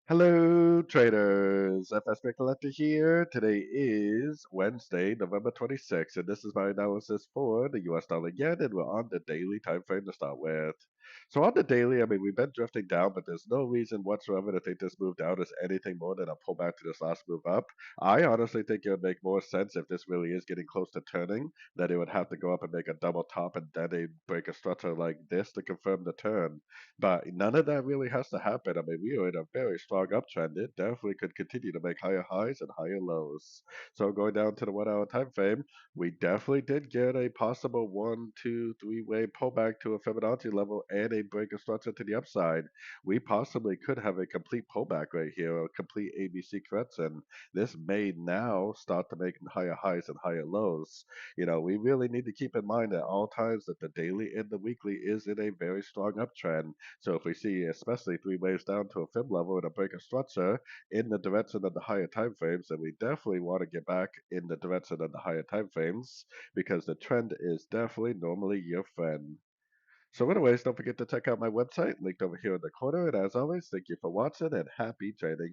Hello, traders. FX Pip Collector here. Today is Wednesday, November 26th, and this is my analysis for the US dollar yen, and we're on the daily time frame to start with. So on the daily, we've been drifting down, but there's no reason whatsoever to think this move down is anything more than a pullback to this last move up. I honestly think it would make more sense if this really is getting close to turning, that it would have to go up and make a double top and then a break a structure like this to confirm the turn. But none of that really has to happen. We are in a very strong uptrend. It definitely could continue to make higher highs and higher lows. So going down to the 1 hour time frame, we definitely did get a possible one, two, three-way pullback to a Fibonacci level and a break of structure to the upside. We possibly could have a complete pullback right here, a complete ABC correction. This may now start to make higher highs and higher lows. We really need to keep in mind at all times that the daily and the weekly is in a very strong uptrend. So if we see especially three waves down to a fib level and a break of structure in the direction of the higher time frames, then we definitely want to get back in the direction of the higher time frames because the trend is definitely normally your friend. So anyways, don't forget to check out my website linked over here in the corner. And as always, thank you for watching and happy trading.